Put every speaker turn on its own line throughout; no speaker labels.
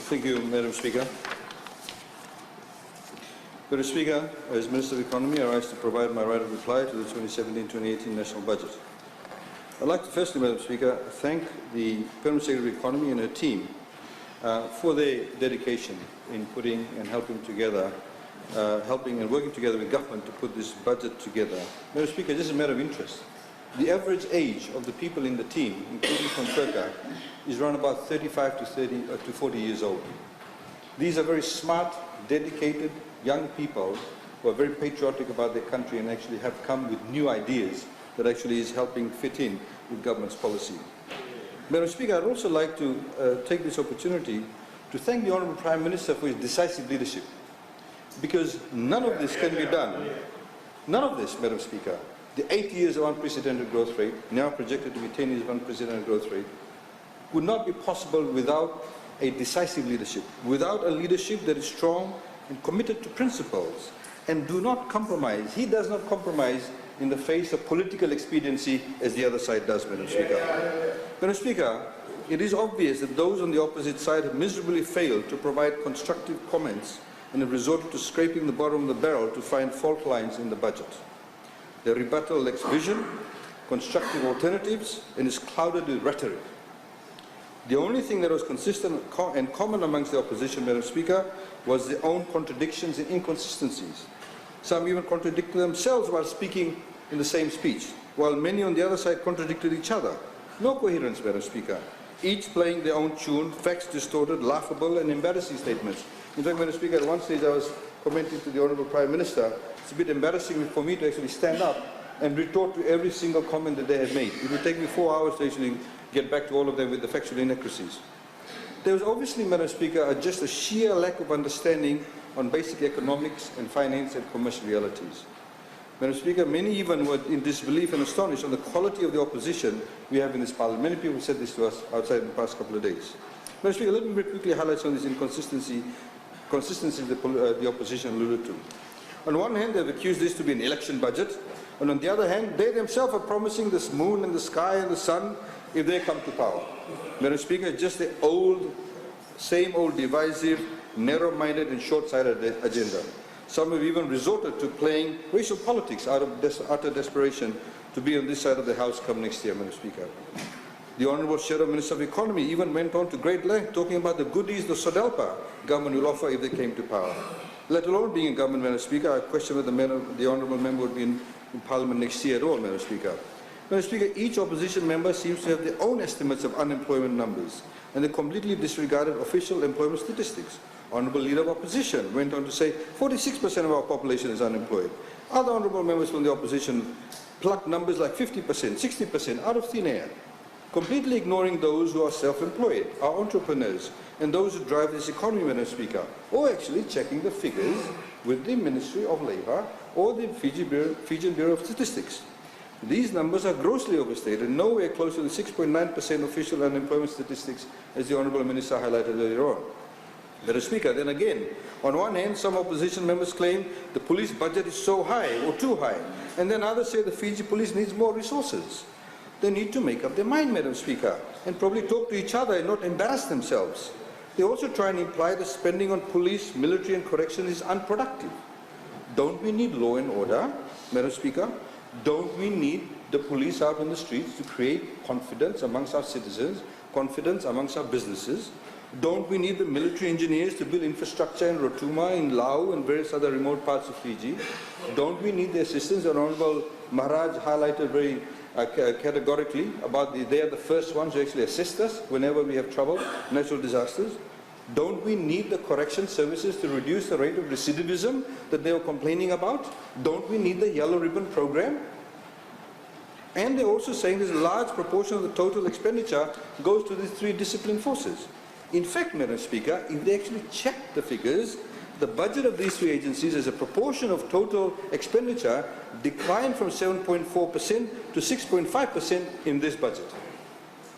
Thank you, Madam Speaker. Madam Speaker, as Minister of Economy, I rise to provide my right of reply to the 2017-2018 national budget. I'd like to firstly, Madam Speaker, thank the Permanent Secretary of Economy and her team for their dedication in putting and helping and working together with government to put this budget together. Madam Speaker, just a matter of interest. The average age of the people in the team, including from Turkey, is around about 35 to 40 years old. These are very smart, dedicated, young people who are very patriotic about their country and actually have come with new ideas that actually is helping fit in with government's policy. Madam Speaker, I'd also like to take this opportunity to thank the Honourable Prime Minister for his decisive leadership, because none of this can be done. None of this, Madam Speaker, the 8 years of unprecedented growth rate, now projected to be 10 years of unprecedented growth rate, would not be possible without a decisive leadership, without a leadership that is strong and committed to principles and do not compromise. He does not compromise in the face of political expediency as the other side does, Madam Speaker. Madam Speaker, it is obvious that those on the opposite side have miserably failed to provide constructive comments and have resorted to scraping the bottom of the barrel to find fault lines in the budget. Their rebuttal lacks vision, constructive alternatives, and is clouded with rhetoric. The only thing that was consistent and common amongst the opposition, Madam Speaker, was their own contradictions and inconsistencies. Some even contradicted themselves while speaking in the same speech, while many on the other side contradicted each other. No coherence, Madam Speaker. Each playing their own tune, facts distorted, laughable and embarrassing statements. In fact, Madam Speaker, at one stage I was commenting to the Honourable Prime Minister, it's a bit embarrassing for me to actually stand up and retort to every single comment that they have made. It would take me 4 hours to actually get back to all of them with the factual inaccuracies. There was obviously, Madam Speaker, just a sheer lack of understanding on basic economics and finance and commercial realities. Madam Speaker, many even were in disbelief and astonished on the quality of the opposition we have in this Parliament. Many people said this to us outside in the past couple of days. Madam Speaker, let me very quickly highlight some of these inconsistencies the opposition alluded to. On one hand, they have accused this to be an election budget, and on the other hand, they themselves are promising this moon and the sky and the sun if they come to power. Madam Speaker, just the same old divisive, narrow-minded and short-sighted agenda. Some have even resorted to playing racial politics out of utter desperation to be on this side of the House come next year, Madam Speaker. The Honourable Shadow Minister of Economy even went on to great length talking about the goodies the Sodelpa government will offer if they came to power. Let alone being in government, Madam Speaker, I question whether the Honourable Member would be in Parliament next year at all, Madam Speaker. Madam Speaker, each opposition member seems to have their own estimates of unemployment numbers, and they completely disregarded official employment statistics. Honourable Leader of Opposition went on to say 46% of our population is unemployed. Other honourable members from the opposition plucked numbers like 50%, 60% out of thin air, completely ignoring those who are self-employed, our entrepreneurs, and those who drive this economy, Madam Speaker, or actually checking the figures with the Ministry of Labour or the Fijian Bureau of Statistics. These numbers are grossly overstated, nowhere close to the 6.9% official unemployment statistics as the Honourable Minister highlighted earlier on. Madam Speaker, then again, on one hand, some opposition members claim the police budget is so high or too high, and then others say the Fiji police needs more resources. They need to make up their mind, Madam Speaker, and probably talk to each other and not embarrass themselves. They also try and imply that spending on police, military and correction is unproductive. Don't we need law and order, Madam Speaker? Don't we need the police out on the streets to create confidence amongst our citizens, confidence amongst our businesses? Don't we need the military engineers to build infrastructure in Rotuma, in Lau and various other remote parts of Fiji? Don't we need the assistance that Honourable Maharaj highlighted very categorically about they are the first ones who actually assist us whenever we have trouble, natural disasters? Don't we need the correction services to reduce the rate of recidivism that they were complaining about? Don't we need the yellow ribbon program? And they're also saying there's a large proportion of the total expenditure goes to these three disciplined forces. In fact, Madam Speaker, if they actually check the figures, the budget of these three agencies as a proportion of total expenditure declined from 7.4% to 6.5% in this budget.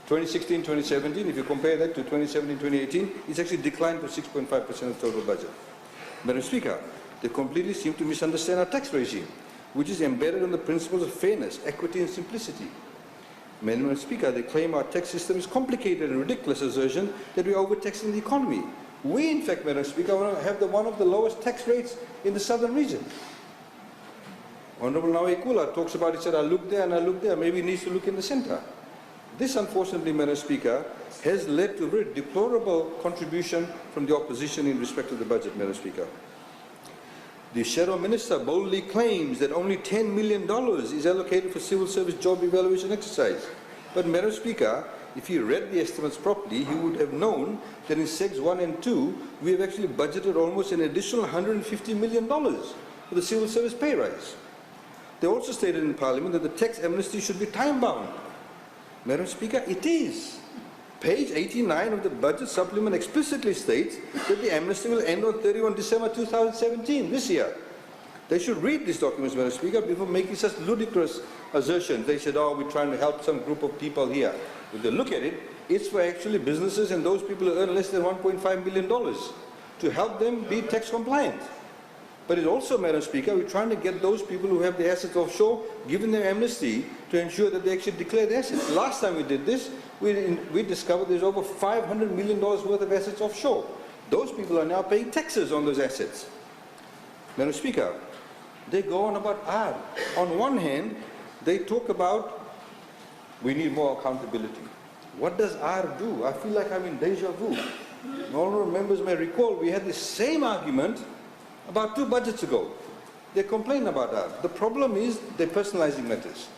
2016-2017, if you compare that to 2017-2018, it's actually declined to 6.5% of total budget. Madam Speaker, they completely seem to misunderstand our tax regime, which is embedded on the principles of fairness, equity and simplicity. Madam Speaker, they claim our tax system is complicated and ridiculous assertion that we are overtaxing the economy. We, in fact, Madam Speaker, have one of the lowest tax rates in the southern region. Honorable Nawekula talks about it, said, I look there and I look there, maybe he needs to look in the center. This, unfortunately, Madam Speaker, has led to a very deplorable contribution from the opposition in respect to the budget, Madam Speaker. The Shadow Minister boldly claims that only $10 million is allocated for civil service job evaluation exercise. But, Madam Speaker, if he read the estimates properly, he would have known that in Segs 1 and 2, we have actually budgeted almost an additional $150 million for the civil service pay rise. They also stated in Parliament that the tax amnesty should be time-bound. Madam Speaker, it is. Page 89 of the budget supplement explicitly states that the amnesty will end on 31 December 2017, this year. They should read these documents, Madam Speaker, before making such ludicrous assertions. They said, oh, we're trying to help some group of people here. If they look at it, it's for actually businesses and those people who earn less than $1.5 million to help them be tax compliant. But it also, Madam Speaker, we're trying to get those people who have the assets offshore, given them amnesty to ensure that they actually declare the assets. Last time we did this, we discovered there's over $500 million worth of assets offshore. Those people are now paying taxes on those assets. Madam Speaker, they go on about R. On one hand, they talk about we need more accountability. What does R do? I feel like I'm in deja vu. Honourable members may recall we had the same argument about 2 budgets ago. They complain about R. The problem is they're personalizing matters.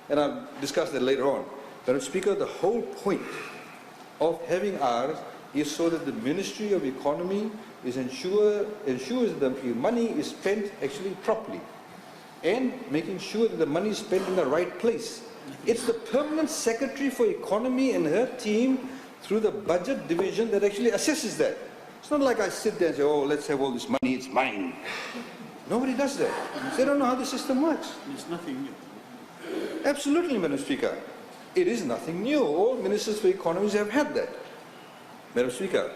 And I'll discuss that later on. Madam Speaker, the whole point of having R is so that the Ministry of Economy ensures that the money is spent actually properly and making sure that the money is spent in the right place. It's the Permanent Secretary for Economy and her team through the budget division that actually assesses that. It's not like I sit there and say, oh, let's have all this money, it's mine. Nobody does that. They don't know how the system works.
It's nothing new.
Absolutely, Madam Speaker. It is nothing new. All ministers for economies have had that. Madam Speaker,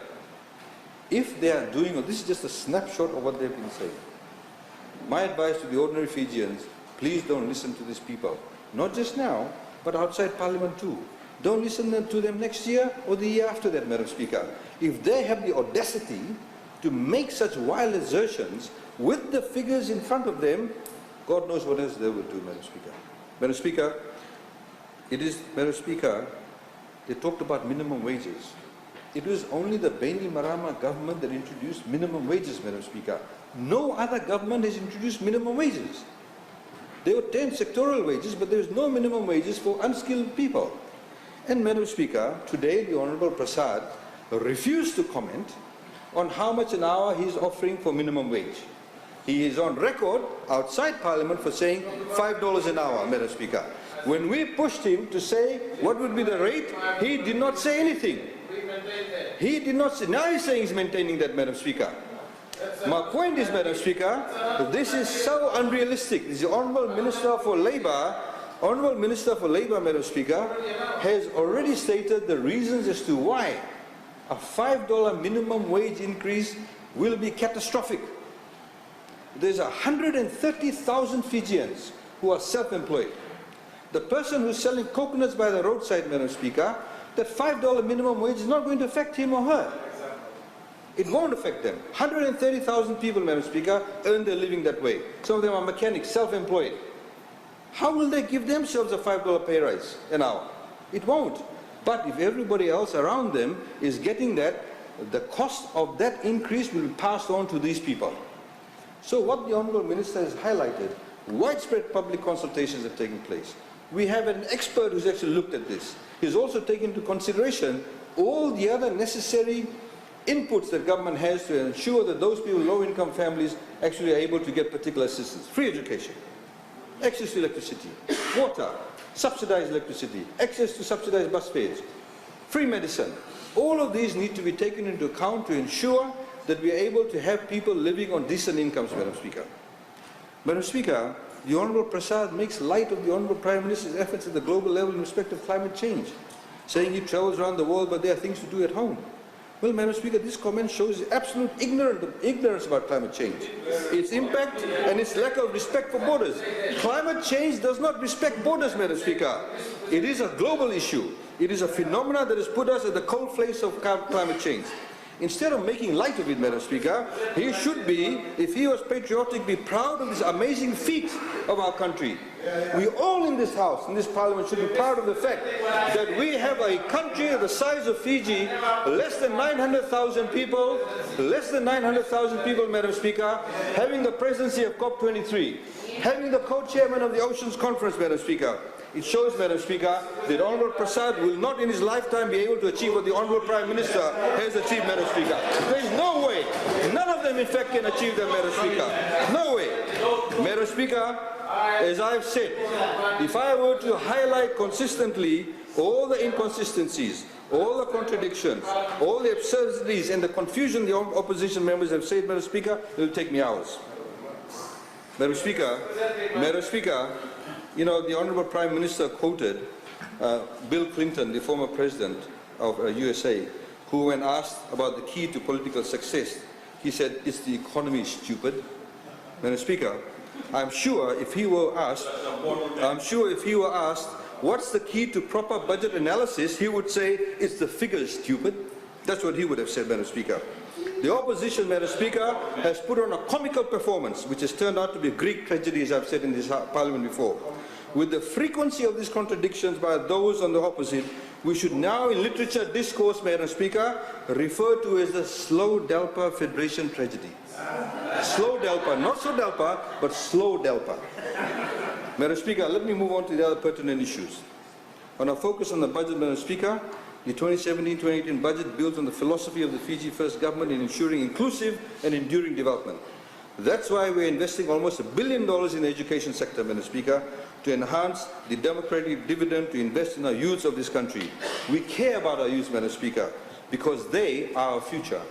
if they are doing, this is just a snapshot of what they've been saying. My advice to the ordinary Fijians, please don't listen to these people. Not just now, but outside Parliament too. Don't listen to them next year or the year after that, Madam Speaker. If they have the audacity to make such wild assertions with the figures in front of them, God knows what else they will do, Madam Speaker. Madam Speaker, Madam Speaker, they talked about minimum wages. It was only the Baini Marama government that introduced minimum wages, Madam Speaker. No other government has introduced minimum wages. There were 10 sectoral wages, but there is no minimum wages for unskilled people. And Madam Speaker, today the Honourable Prasad refused to comment on how much an hour he is offering for minimum wage. He is on record outside Parliament for saying $5 an hour, Madam Speaker. When we pushed him to say what would be the rate, he did not say anything. He did not say, now he's saying he's maintaining that, Madam Speaker. My point is, Madam Speaker, this is so unrealistic. The Honourable Minister for Labour, Madam Speaker, has already stated the reasons as to why a $5 minimum wage increase will be catastrophic. There's 130,000 Fijians who are self-employed. The person who's selling coconuts by the roadside, Madam Speaker, that $5 minimum wage is not going to affect him or her. It won't affect them. 130,000 people, Madam Speaker, earn their living that way. Some of them are mechanics, self-employed. How will they give themselves a $5 pay rise an hour? It won't. But if everybody else around them is getting that, the cost of that increase will be passed on to these people. So what the Honourable Minister has highlighted, widespread public consultations have taken place. We have an expert who's actually looked at this. He's also taken into consideration all the other necessary inputs that government has to ensure that those people, low-income families, actually are able to get particular assistance. Free education, access to electricity, water, subsidized electricity, access to subsidized bus fares, free medicine. All of these need to be taken into account to ensure that we are able to have people living on decent incomes, Madam Speaker. Madam Speaker, the Honourable Prasad makes light of the Honourable Prime Minister's efforts at the global level in respect of climate change, saying he travels around the world but there are things to do at home. Well, Madam Speaker, this comment shows absolute ignorance about climate change, its impact and its lack of respect for borders. Climate change does not respect borders, Madam Speaker. It is a global issue. It is a phenomenon that has put us at the cold face of climate change. Instead of making light of it, Madam Speaker, he should be, if he was patriotic, be proud of this amazing feat of our country. We all in this House, in this Parliament, should be proud of the fact that we have a country the size of Fiji, less than 900,000 people, Madam Speaker, having the presidency of COP23, having the co-chairman of the Oceans Conference, Madam Speaker. It shows, Madam Speaker, that Honourable Prasad will not in his lifetime be able to achieve what the Honourable Prime Minister has achieved, Madam Speaker. There is no way, none of them in fact can achieve that, Madam Speaker. No way. Madam Speaker, as I have said, if I were to highlight consistently all the inconsistencies, all the contradictions, all the absurdities and the confusion the opposition members have said, Madam Speaker, it will take me hours. Madam Speaker, you know, the Honourable Prime Minister quoted Bill Clinton, the former president of USA, who when asked about the key to political success, he said, "It's the economy, stupid." Madam Speaker, I'm sure if he were asked, what's the key to proper budget analysis, he would say, "It's the figures, stupid." That's what he would have said, Madam Speaker. The opposition, Madam Speaker, has put on a comical performance, which has turned out to be a Greek tragedy, as I've said in this Parliament before. With the frequency of these contradictions by those on the opposite, we should now in literature discourse, Madam Speaker, refer to as the Slow Delpa Federation tragedy. Slow Delpa, not so Delpa, but Slow Delpa. Madam Speaker, let me move on to the other pertinent issues. On our focus on the budget, Madam Speaker, the 2017-2018 budget builds on the philosophy of the Fiji First government in ensuring inclusive and enduring development. That's why we're investing almost $1 billion in the education sector, Madam Speaker, to enhance the democratic dividend, to invest in our youths of this country. We care about our youth, Madam Speaker, because they are our future.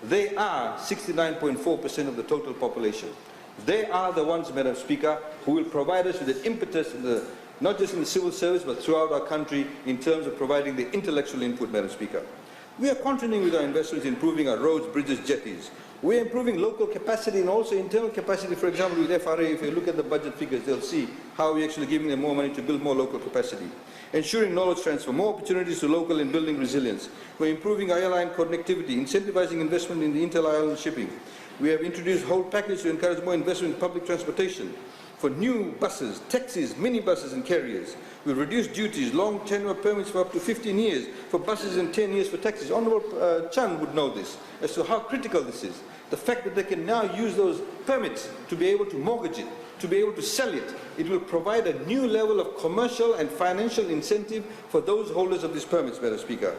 They are 69.4% of the total population. They are the ones, Madam Speaker, who will provide us with an impetus in the, not just in the civil service, but throughout our country in terms of providing the intellectual input, Madam Speaker. We are continuing with our investments in improving our roads, bridges, jetties. We are improving local capacity and also internal capacity. For example, with FRA, if you look at the budget figures, they'll see how we're actually giving them more money to build more local capacity. Ensuring knowledge transfer, more opportunities to local and building resilience. We're improving airline connectivity, incentivizing investment in the inter-island shipping. We have introduced a whole package to encourage more investment in public transportation. For new buses, taxis, minibuses and carriers. We've reduced duties, long tenure permits for up to 15 years for buses and 10 years for taxis. Honourable Chan would know this, as to how critical this is. The fact that they can now use those permits to be able to mortgage it, to be able to sell it, it will provide a new level of commercial and financial incentive for those holders of these permits, Madam Speaker.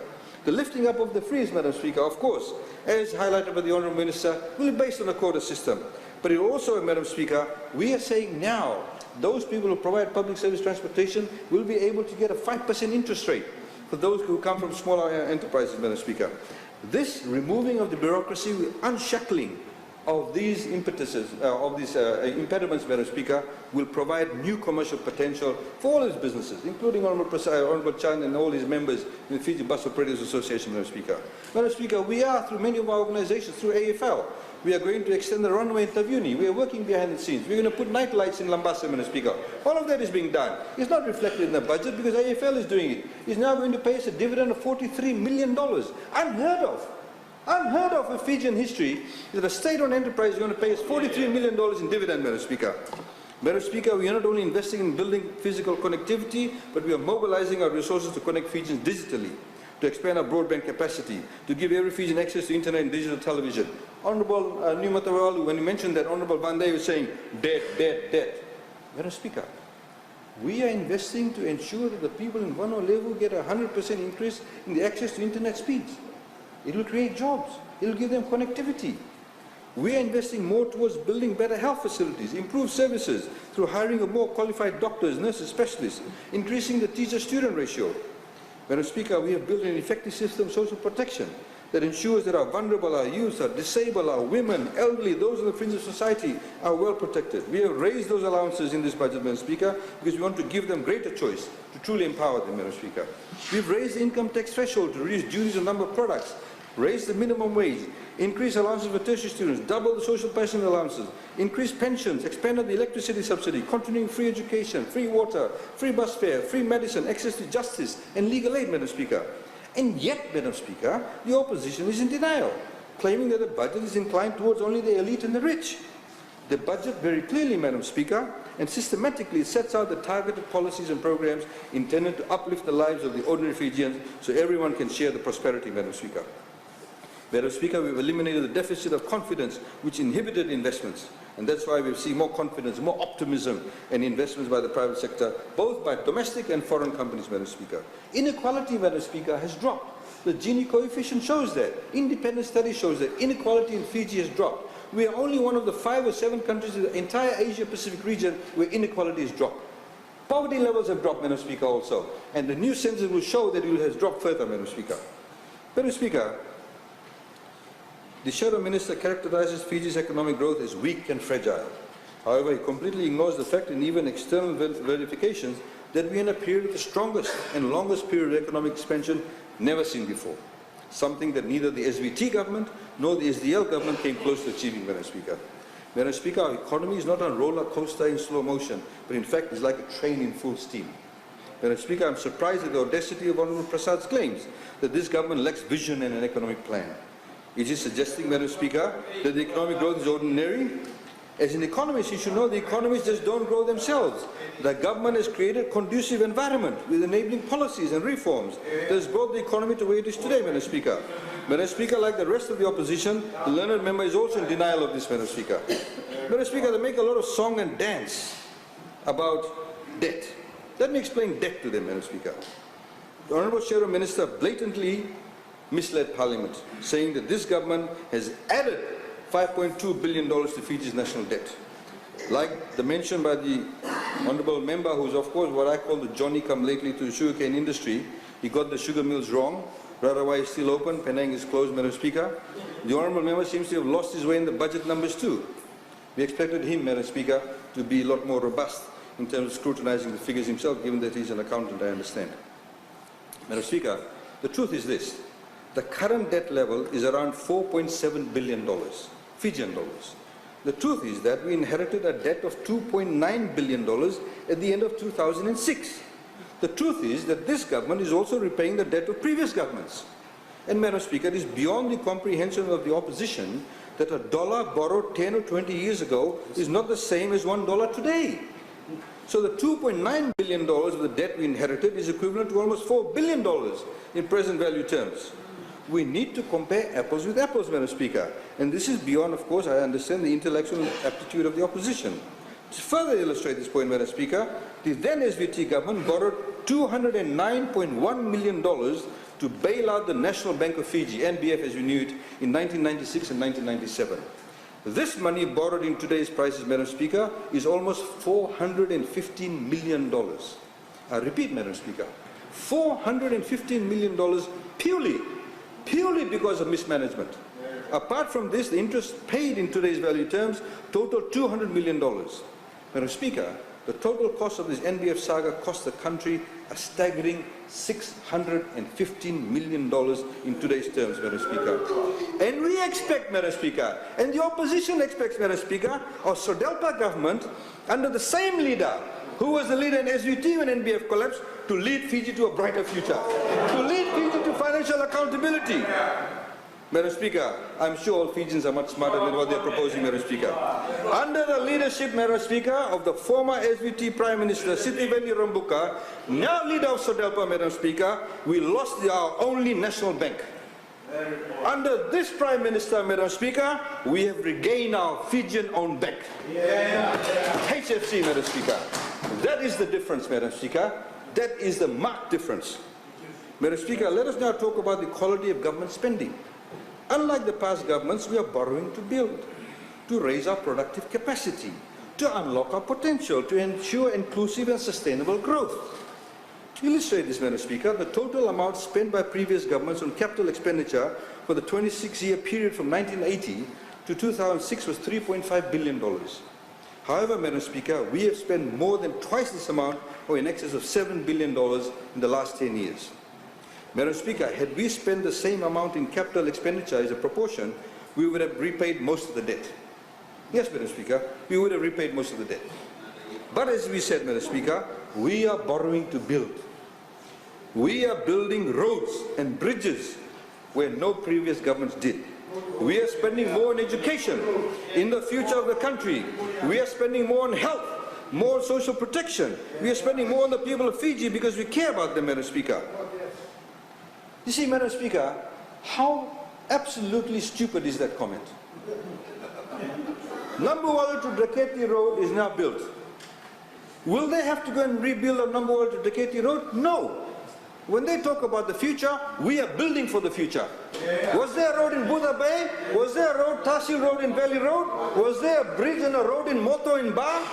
The lifting up of the freeze, Madam Speaker, of course, as highlighted by the Honourable Minister, will be based on a quota system. But it also, Madam Speaker, we are saying now, those people who provide public service transportation will be able to get a 5% interest rate for those who come from smaller enterprises, Madam Speaker. This removing of the bureaucracy, unshackling of these impetuses, of these impediments, Madam Speaker, will provide new commercial potential for all his businesses, including Honourable Chan and all his members in the Fiji Bus Operators Association, Madam Speaker. Madam Speaker, we are, through many of our organizations, through AFL, we are going to extend the runway in Taviuni. We are working behind the scenes. We're going to put night lights in Lambasa, Madam Speaker. All of that is being done. It's not reflected in the budget because AFL is doing it. It's now going to pay us a dividend of $43 million. Unheard of. Unheard of in Fijian history that a state-owned enterprise is going to pay us $43 million in dividend, Madam Speaker. Madam Speaker, we are not only investing in building physical connectivity, but we are mobilizing our resources to connect Fijians digitally, to expand our broadband capacity, to give every Fijian access to internet and digital television. Honourable Numatawalu, when you mentioned that, Honourable Vande was saying, debt. Madam Speaker, we are investing to ensure that the people in Vanuatu get a 100% increase in the access to internet speeds. It will create jobs. It will give them connectivity. We are investing more towards building better health facilities, improved services through hiring of more qualified doctors, nurses, specialists, increasing the teacher-student ratio. Madam Speaker, we have built an effective system of social protection that ensures that our vulnerable, our youth, our disabled, our women, elderly, those on the fringe of society are well protected. We have raised those allowances in this budget, Madam Speaker, because we want to give them greater choice, to truly empower them, Madam Speaker. We've raised the income tax threshold to reduce duties on number of products, raised the minimum wage, increased allowances for tertiary students, doubled the social pension allowances, increased pensions, expanded the electricity subsidy, continuing free education, free water, free bus fare, free medicine, access to justice and legal aid, Madam Speaker. And yet, Madam Speaker, the opposition is in denial. claiming that the budget is inclined towards only the elite and the rich. The budget very clearly, Madam Speaker, and systematically sets out the targeted policies and programs intended to uplift the lives of the ordinary Fijians so everyone can share the prosperity, Madam Speaker. Madam Speaker, we've eliminated the deficit of confidence which inhibited investments, and that's why we see more confidence, more optimism and investments by the private sector, both by domestic and foreign companies, Madam Speaker. Inequality, Madam Speaker, has dropped. The Gini coefficient shows that. Independent study shows that inequality in Fiji has dropped. We are only one of the 5 or 7 countries in the entire Asia-Pacific region where inequality has dropped. Poverty levels have dropped, Madam Speaker, also. And the new census will show that it has dropped further, Madam Speaker. Madam Speaker, the Shadow Minister characterizes Fiji's economic growth as weak and fragile. However, he completely ignores the fact, in even external verifications, that we are in a period of the strongest and longest period of economic expansion never seen before. Something that neither the SVT government nor the SDL government came close to achieving, Madam Speaker. Madam Speaker, our economy is not a roller coaster in slow motion, but in fact is like a train in full steam. Madam Speaker, I am surprised at the audacity of Honourable Prasad's claims that this government lacks vision and an economic plan. It is suggesting, Madam Speaker, that the economic growth is ordinary. As an economist, you should know the economies just don't grow themselves. The government has created a conducive environment with enabling policies and reforms that has brought the economy to where it is today, Madam Speaker. Madam Speaker, like the rest of the opposition, the learned member is also in denial of this, Madam Speaker. Madam Speaker, they make a lot of song and dance about debt. Let me explain debt to them, Madam Speaker. The Honourable Shadow Minister blatantly misled Parliament, saying that this government has added $5.2 billion to Fiji's national debt. Like the mention by the Honourable Member, who is of course what I call the Johnny-come-lately to the sugarcane industry, he got the sugar mills wrong. Rarawai is still open, Penang is closed, Madam Speaker. The Honourable Member seems to have lost his way in the budget numbers too. We expected him, Madam Speaker, to be a lot more robust in terms of scrutinising the figures himself, given that he's an accountant, I understand. Madam Speaker, the truth is this. The current debt level is around $4.7 billion, Fijian dollars. The truth is that we inherited a debt of $2.9 billion at the end of 2006. The truth is that this government is also repaying the debt of previous governments. And, Madam Speaker, it is beyond the comprehension of the opposition that a dollar borrowed 10 or 20 years ago is not the same as $1 today. So the $2.9 billion of the debt we inherited is equivalent to almost $4 billion in present value terms. We need to compare apples with apples, Madam Speaker. And this is beyond, of course, I understand, the intellectual aptitude of the opposition. To further illustrate this point, Madam Speaker, the then SVT government borrowed $209.1 million to bail out the National Bank of Fiji, NBF as we knew it, in 1996 and 1997. This money borrowed in today's prices, Madam Speaker, is almost $415 million. I repeat, Madam Speaker, $415 million purely because of mismanagement. Apart from this, the interest paid in today's value terms total $200 million. Madam Speaker, the total cost of this NBF saga cost the country a staggering $615 million in today's terms, Madam Speaker. And we expect, Madam Speaker, and the opposition expects, Madam Speaker, our Sodelpa government, under the same leader, who was the leader in SVT when NBF collapsed, to lead Fiji to a brighter future, to lead Fiji to financial accountability. Madam Speaker, I'm sure all Fijians are much smarter than what they're proposing, Madam Speaker. Under the leadership, Madam Speaker, of the former SVT Prime Minister, Sitiveni Rambuka, now leader of Sodelpa, Madam Speaker, we lost our only national bank. Under this Prime Minister, Madam Speaker, we have regained our Fijian-owned bank. HFC, Madam Speaker. That is the difference, Madam Speaker. That is the marked difference. Madam Speaker, let us now talk about the quality of government spending. Unlike the past governments, we are borrowing to build, to raise our productive capacity, to unlock our potential, to ensure inclusive and sustainable growth. To illustrate this, Madam Speaker, the total amount spent by previous governments on capital expenditure for the 26-year period from 1980 to 2006 was $3.5 billion. However, Madam Speaker, we have spent more than twice this amount, or in excess of $7 billion in the last 10 years. Madam Speaker, had we spent the same amount in capital expenditure as a proportion, we would have repaid most of the debt. Yes, Madam Speaker, we would have repaid most of the debt. But as we said, Madam Speaker, we are borrowing to build. We are building roads and bridges where no previous governments did. We are spending more on education, in the future of the country. We are spending more on health, more on social protection. We are spending more on the people of Fiji because we care about them, Madam Speaker. You see, Madam Speaker, how absolutely stupid is that comment? Numberwala to Draketi Road is now built. Will they have to go and rebuild a Numberwala to Draketi Road? No. When they talk about the future, we are building for the future. Was there a road in Buddha Bay? Was there a road, Tahsil Road in Valley Road? Was there a bridge and a road in Moto in Ba?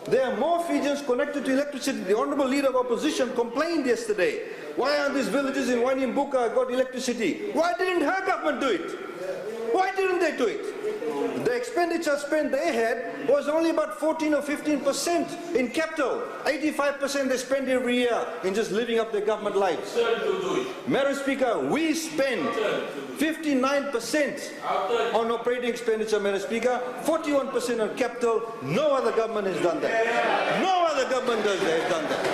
There are more Fijians connected to electricity. The Honourable Leader of Opposition complained yesterday. Why aren't these villages in Wainimbuka got electricity? Why didn't her government do it? Why didn't they do it? The expenditure spent they had was only about 14 or 15% in capital. 85% they spend every year in just living up their government lives. Madam Speaker, we spend 59% on operating expenditure, Madam Speaker, 41% on capital. No other government has done that. No other government has done that.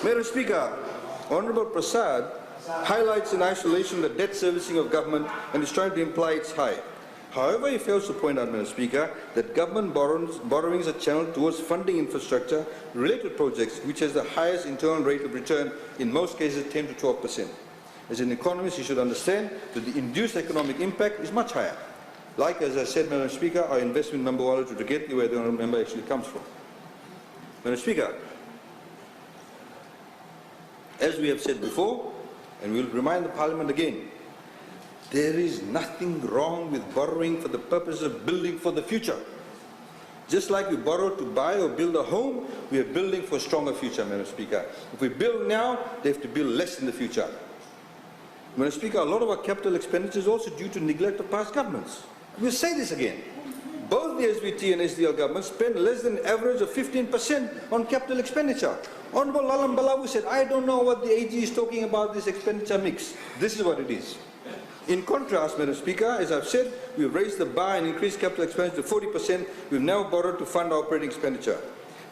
Madam Speaker, Honourable Prasad highlights in isolation the debt servicing of government and is trying to imply it's high. However, he fails to point out, Madam Speaker, that government borrowings are channeled towards funding infrastructure related projects which has the highest internal rate of return, in most cases 10 to 12%. As an economist, you should understand that the induced economic impact is much higher. Like, as I said, Madam Speaker, our investment Numberwala to Draketi, where the Honourable Member actually comes from. Madam Speaker, as we have said before, and we will remind the Parliament again, there is nothing wrong with borrowing for the purpose of building for the future. Just like we borrow to buy or build a home, we are building for a stronger future, Madam Speaker. If we build now, they have to build less in the future. Madam Speaker, a lot of our capital expenditure is also due to neglect of past governments. We'll say this again. Both the SVT and SDL governments spend less than an average of 15% on capital expenditure. Honourable Lalam Balawu said, I don't know what the AG is talking about this expenditure mix. This is what it is. In contrast, Madam Speaker, as I've said, we've raised the bar and increased capital expenditure to 40%. We've now borrowed to fund our operating expenditure.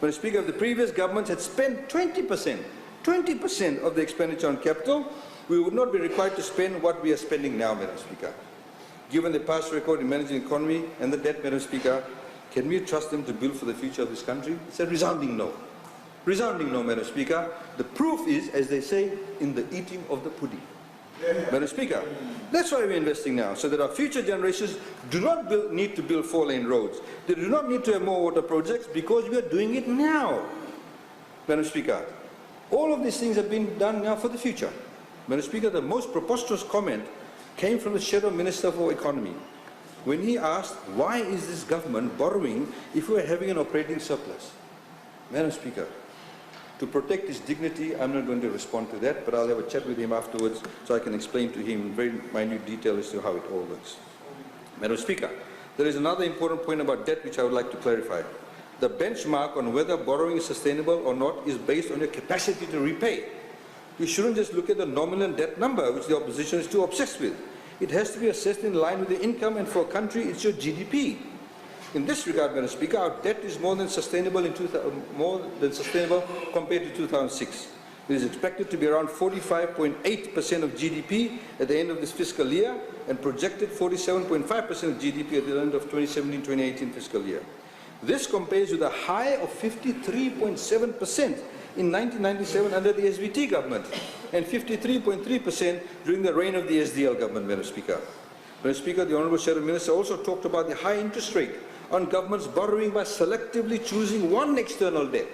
Madam Speaker, if the previous governments had spent 20% of the expenditure on capital, we would not be required to spend what we are spending now, Madam Speaker. Given the past record in managing the economy and the debt, Madam Speaker, can we trust them to build for the future of this country? It's a resounding no. Resounding no, Madam Speaker. The proof is, as they say, in the eating of the pudding. Madam Speaker, that's why we're investing now, so that our future generations do not need to build 4-lane roads. They do not need to have more water projects because we are doing it now. Madam Speaker, all of these things have been done now for the future. Madam Speaker, the most preposterous comment came from the Shadow Minister for Economy when he asked, why is this government borrowing if we are having an operating surplus? Madam Speaker, to protect his dignity, I'm not going to respond to that, but I'll have a chat with him afterwards so I can explain to him in very minute detail as to how it all works. Madam Speaker, there is another important point about debt which I would like to clarify. The benchmark on whether borrowing is sustainable or not is based on your capacity to repay. You shouldn't just look at the nominal debt number, which the opposition is too obsessed with. It has to be assessed in line with the income, and for a country, it's your GDP. In this regard, Madam Speaker, our debt is more than sustainable compared to 2006. It is expected to be around 45.8% of GDP at the end of this fiscal year and projected 47.5% of GDP at the end of 2017-2018 fiscal year. This compares with a high of 53.7% in 1997 under the SVT government and 53.3% during the reign of the SDL government, Madam Speaker. Madam Speaker, the Honourable Shadow Minister also talked about the high interest rate on governments borrowing by selectively choosing one external debt.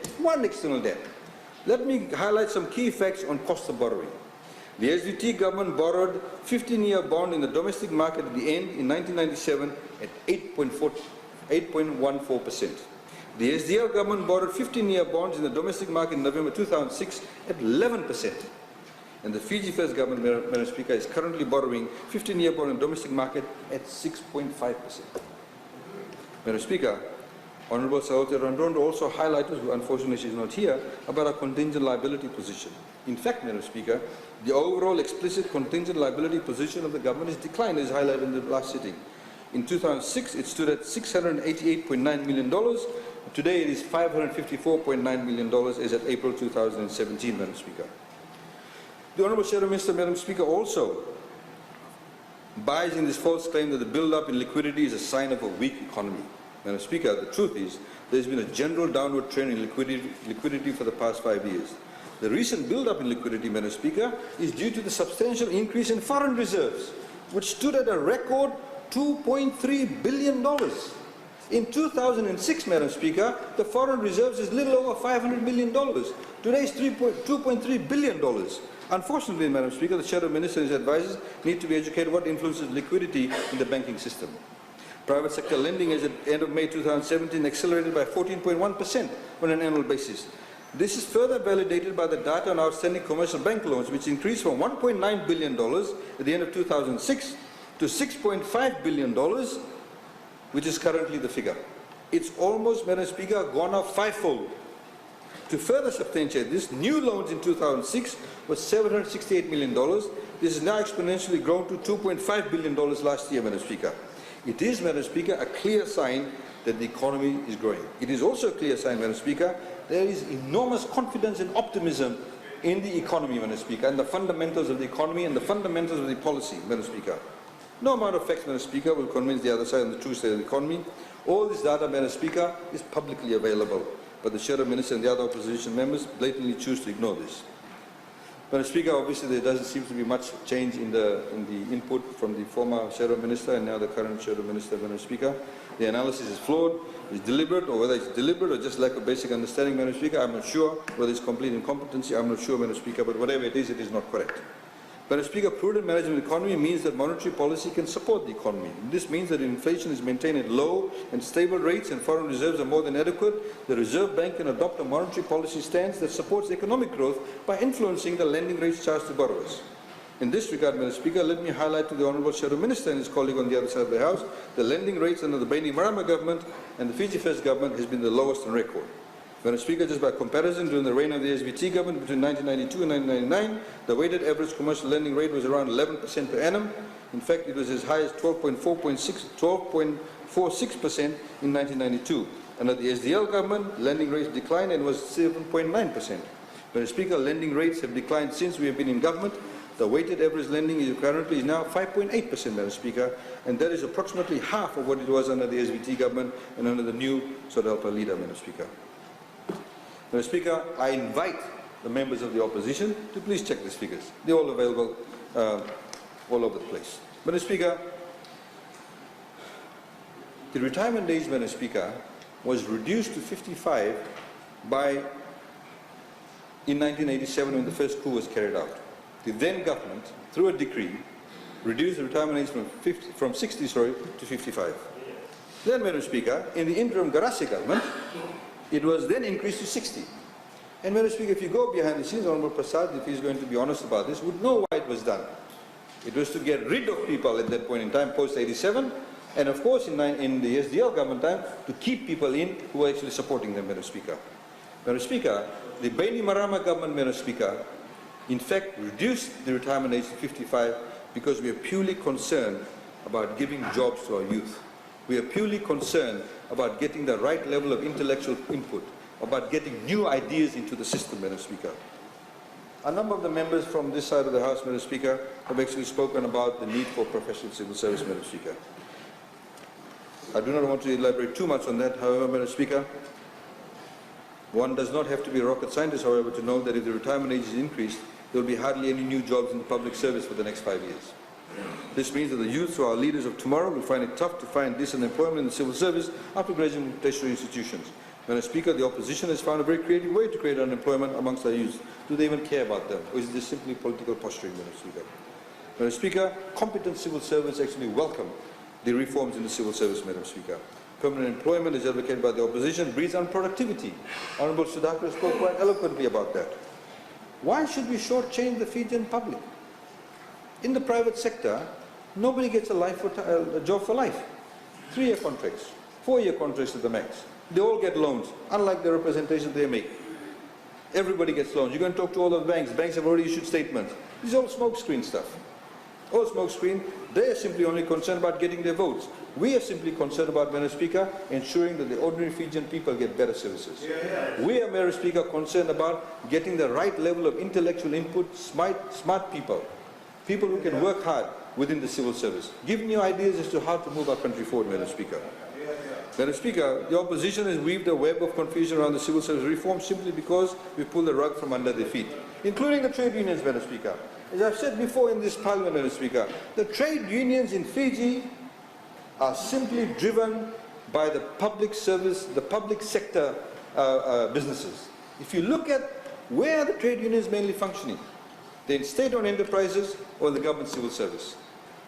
Let me highlight some key facts on cost of borrowing. The SVT government borrowed 15-year bond in the domestic market at the end in 1997 at 8.14%. The SDL government borrowed 15-year bonds in the domestic market in November 2006 at 11%. And the Fiji First government, Madam Speaker, is currently borrowing 15-year bond in the domestic market at 6.5%. Madam Speaker, Honourable Saote Randrondo also highlighted, who unfortunately she is not here, about our contingent liability position. In fact, Madam Speaker, the overall explicit contingent liability position of the government has declined, as highlighted in the last sitting. In 2006, it stood at $688.9 million. Today, it is $554.9 million as at April 2017, Madam Speaker. The Honourable Shadow Minister, Madam Speaker, also buys in this false claim that the build-up in liquidity is a sign of a weak economy. Madam Speaker, the truth is there has been a general downward trend in liquidity for the past 5 years. The recent build-up in liquidity, Madam Speaker, is due to the substantial increase in foreign reserves, which stood at a record $2.3 billion. In 2006, Madam Speaker, the foreign reserves is little over $500 million. Today it's $2.3 billion. Unfortunately, Madam Speaker, the Shadow Minister and his advisors need to be educated what influences liquidity in the banking system. Private sector lending as at the end of May 2017 accelerated by 14.1% on an annual basis. This is further validated by the data on outstanding commercial bank loans, which increased from $1.9 billion at the end of 2006 to $6.5 billion, which is currently the figure. It's almost, Madam Speaker, gone up fivefold. To further substantiate this, new loans in 2006 was $768 million. This has now exponentially grown to $2.5 billion last year, Madam Speaker. It is, Madam Speaker, a clear sign that the economy is growing. It is also a clear sign, Madam Speaker, there is enormous confidence and optimism in the economy, Madam Speaker, and the fundamentals of the economy and the fundamentals of the policy, Madam Speaker. No amount of facts, Madam Speaker, will convince the other side on the true state of the economy. All this data, Madam Speaker, is publicly available, but the Shadow Minister and the other opposition members blatantly choose to ignore this. Madam Speaker, obviously there doesn't seem to be much change in the input from the former Shadow Minister and now the current Shadow Minister, Madam Speaker. The analysis is flawed, it's deliberate, or whether it's deliberate or just lack of basic understanding, Madam Speaker, I'm not sure. Whether it's complete incompetency, I'm not sure, Madam Speaker, but whatever it is not correct. Madam Speaker, prudent management of the economy means that monetary policy can support the economy. This means that inflation is maintained at low and stable rates and foreign reserves are more than adequate. The Reserve Bank can adopt a monetary policy stance that supports economic growth by influencing the lending rates charged to borrowers. In this regard, Madam Speaker, let me highlight to the Honourable Shadow Minister and his colleague on the other side of the House, the lending rates under the Bainimarama government and the Fiji First government has been the lowest on record. Madam Speaker, just by comparison, during the reign of the SBT government between 1992 and 1999, the weighted average commercial lending rate was around 11% per annum. In fact, it was as high as 12.46% in 1992. Under the SDL government, lending rates declined and was 7.9%. Madam Speaker, lending rates have declined since we have been in government. The weighted average lending is currently now 5.8%, Madam Speaker, and that is approximately half of what it was under the SBT government and under the new SODELPA leader, Madam Speaker. Madam Speaker, I invite the members of the opposition to please check these figures. They're all available all over the place. Madam Speaker, the retirement age, Madam Speaker, was reduced to 55 in 1987 when the first coup was carried out. The then government, through a decree, reduced the retirement age from 60 to 55. Then, Madam Speaker, in the interim Garasi government, it was then increased to 60. And Madam Speaker, if you go behind the scenes, Honourable Prasad, if he's going to be honest about this, would know why it was done. It was to get rid of people at that point in time, post-87, and of course in the SDL government time, to keep people in who were actually supporting them, Madam Speaker. Madam Speaker, the Bainimarama government, Madam Speaker, in fact reduced the retirement age to 55 because we are purely concerned about giving jobs to our youth. We are purely concerned about getting the right level of intellectual input, about getting new ideas into the system, Madam Speaker. A number of the members from this side of the House, Madam Speaker, have actually spoken about the need for professional civil service, Madam Speaker. I do not want to elaborate too much on that, however, Madam Speaker, one does not have to be a rocket scientist, however, to know that if the retirement age is increased, there will be hardly any new jobs in the public service for the next 5 years. This means that the youth who are leaders of tomorrow will find it tough to find decent employment in the civil service after graduating from tertiary institutions. Madam Speaker, the opposition has found a very creative way to create unemployment amongst our youth. Do they even care about them? Or is this simply political posturing, Madam Speaker? Madam Speaker, competent civil servants actually welcome the reforms in the civil service, Madam Speaker. Permanent employment, as advocated by the opposition, breeds on productivity. Honourable Sudhakar spoke quite eloquently about that. Why should we shortchange the Fijian public? In the private sector, nobody gets a job for life. 3-year contracts, 4-year contracts at the max. They all get loans, unlike the representation they make. Everybody gets loans. You're going to talk to all the banks. Banks have already issued statements. This is all smokescreen stuff. All smokescreen. They are simply only concerned about getting their votes. We are simply concerned about, Madam Speaker, ensuring that the ordinary Fijian people get better services. We are, Madam Speaker, concerned about getting the right level of intellectual input, smart people. People who can work hard, within the civil service. Give me ideas as to how to move our country forward, Madam Speaker. Madam Speaker, the opposition has weaved a web of confusion around the civil service reform simply because we pulled the rug from under their feet, including the trade unions, Madam Speaker. As I've said before in this Parliament, Madam Speaker, the trade unions in Fiji are simply driven by the public service, the public sector businesses. If you look at where are the trade unions mainly functioning, they're in state-owned enterprises or the government civil service.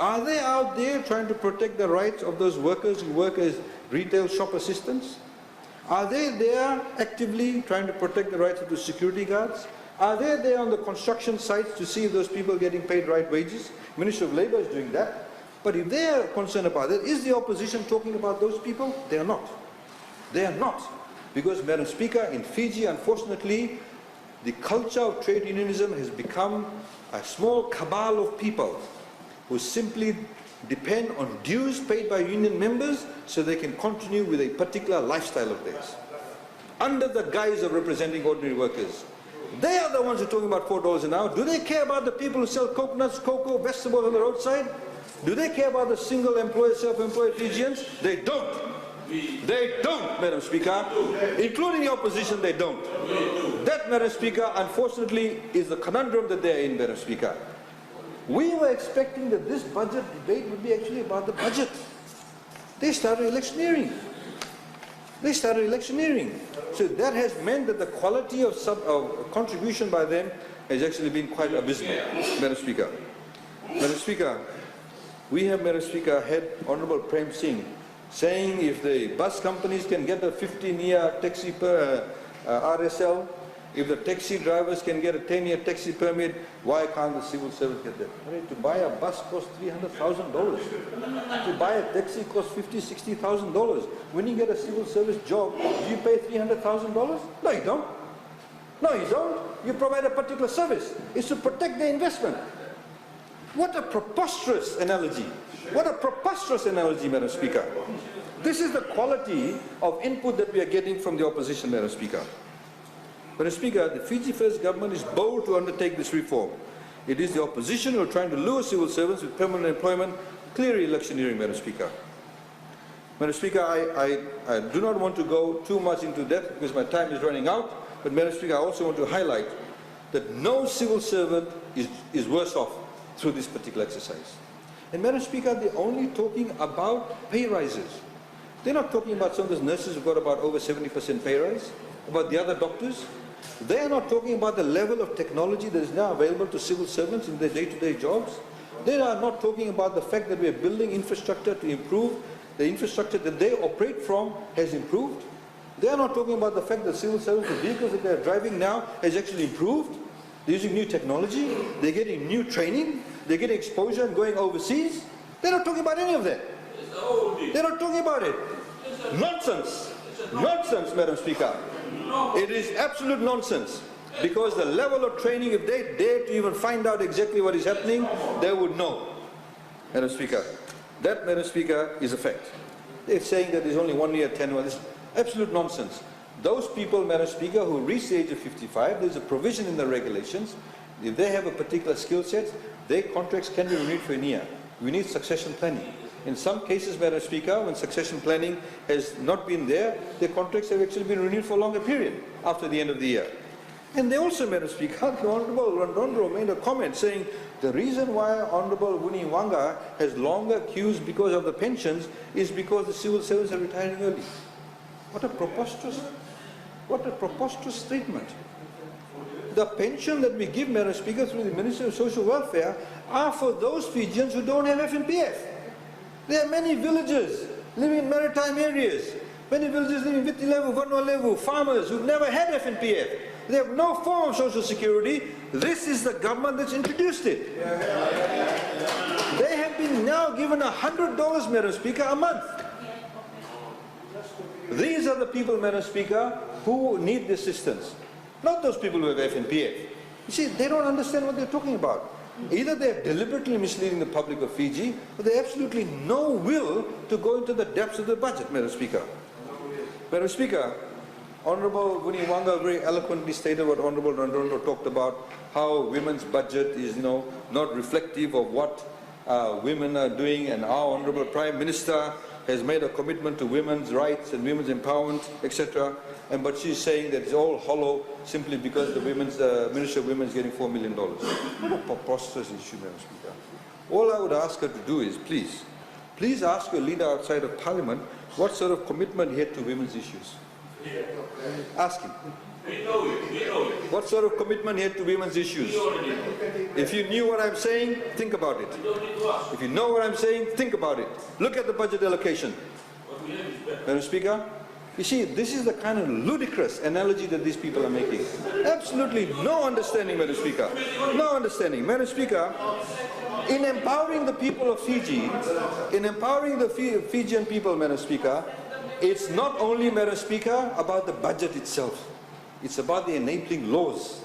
Are they out there trying to protect the rights of those workers who work as retail shop assistants? Are they there actively trying to protect the rights of the security guards? Are they there on the construction sites to see if those people are getting paid right wages? Ministry of Labour is doing that. But if they are concerned about that, is the opposition talking about those people? They are not. They are not. Because, Madam Speaker, in Fiji, unfortunately, the culture of trade unionism has become a small cabal of people who simply depend on dues paid by union members so they can continue with a particular lifestyle of theirs, under the guise of representing ordinary workers. They are the ones who are talking about $4 an hour. Do they care about the people who sell coconuts, cocoa, vegetables on the roadside? Do they care about the single employed, self-employed Fijians? They don't. They don't, Madam Speaker. Including the opposition, they don't. That, Madam Speaker, unfortunately, is the conundrum that they are in, Madam Speaker. We were expecting that this budget debate would be actually about the budget. They started electioneering. They started electioneering. So that has meant that the quality of contribution by them has actually been quite abysmal, Madam Speaker. Madam Speaker, we have, Madam Speaker, had Honourable Prem Singh saying if the bus companies can get a 15-year taxi per RSL, if the taxi drivers can get a 10-year taxi permit, why can't the civil service get that? I mean, to buy a bus costs $300,000. To buy a taxi costs $50,000, $60,000. When you get a civil service job, do you pay $300,000? No, you don't. No, you don't. You provide a particular service. It's to protect the investment. What a preposterous analogy. What a preposterous analogy, Madam Speaker. This is the quality of input that we are getting from the opposition, Madam Speaker. Madam Speaker, the Fiji First government is bold to undertake this reform. It is the opposition who are trying to lure civil servants with permanent employment, clearly electioneering, Madam Speaker. Madam Speaker, I do not want to go too much into depth because my time is running out, but Madam Speaker, I also want to highlight that no civil servant is worse off through this particular exercise. And Madam Speaker, they're only talking about pay rises. They're not talking about some of those nurses who've got about over 70% pay rise, about the other doctors. They are not talking about the level of technology that is now available to civil servants in their day-to-day jobs. They are not talking about the fact that we are building infrastructure to improve. The infrastructure that they operate from has improved. They are not talking about the fact that civil servants, the vehicles that they are driving now has actually improved. They're using new technology. They're getting new training. They're getting exposure and going overseas. They're not talking about any of that. They're not talking about it. Nonsense. Nonsense, Madam Speaker. It is absolute nonsense. Because the level of training, if they dare to even find out exactly what is happening, they would know. Madam Speaker, that, Madam Speaker, is a fact. They're saying that there's only 1 year tenure. This is absolute nonsense. Those people, Madam Speaker, who reach the age of 55, there's a provision in the regulations. If they have a particular skill set, their contracts can be renewed for a year. We need succession planning. In some cases, Madam Speaker, when succession planning has not been there, their contracts have actually been renewed for a longer period after the end of the year. And they also, Madam Speaker, the Honourable Rondondro made a comment saying the reason why Honourable Wuni Wanga has longer queues because of the pensions is because the civil servants are retiring early. What a preposterous statement. The pension that we give, Madam Speaker, through the Ministry of Social Welfare are for those Fijians who don't have FNPF. There are many villages living in maritime areas, many villages living in Vitilevu, Vanualevu, farmers who've never had FNPF. They have no form of social security. This is the government that's introduced it. They have been now given $100, Madam Speaker, a month. These are the people, Madam Speaker, who need the assistance. Not those people who have FNPF. You see, they don't understand what they're talking about. Either they're deliberately misleading the public of Fiji, or they have absolutely no will to go into the depths of the budget, Madam Speaker. Madam Speaker, Honourable Wuni Wanga very eloquently stated what Honourable Randondo talked about, how women's budget is, not reflective of what women are doing, and our Honourable Prime Minister has made a commitment to women's rights and women's empowerment, etc. But she's saying that it's all hollow simply because the Minister of Women is getting $4 million. What a preposterous issue, Madam Speaker. All I would ask her to do is, please ask your leader outside of Parliament what sort of commitment he had to women's issues. Ask him. What sort of commitment he had to women's issues? If you knew what I'm saying, think about it. If you know what I'm saying, think about it. Look at the budget allocation. Madam Speaker, you see, this is the kind of ludicrous analogy that these people are making. Absolutely no understanding, Madam Speaker. No understanding. Madam Speaker, in empowering the people of Fiji, in empowering the Fijian people, Madam Speaker, it's not only, Madam Speaker, about the budget itself. It's about the enabling laws.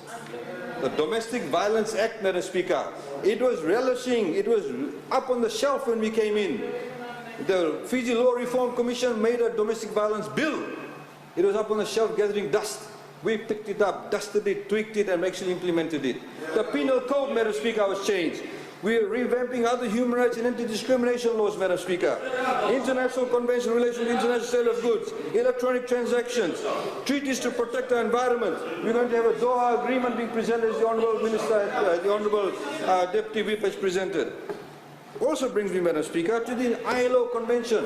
The Domestic Violence Act, Madam Speaker, it was relishing, it was up on the shelf when we came in. The Fiji Law Reform Commission made a domestic violence bill. It was up on the shelf gathering dust. We picked it up, dusted it, tweaked it, and actually implemented it. The penal code, Madam Speaker, was changed. We are revamping other human rights and anti-discrimination laws, Madam Speaker. International Convention in relation to international sale of goods, electronic transactions, treaties to protect our environment. We're going to have a Doha agreement being presented as the Honourable Minister, the Honourable Deputy Whip has presented. Also brings me, Madam Speaker, to the ILO Convention.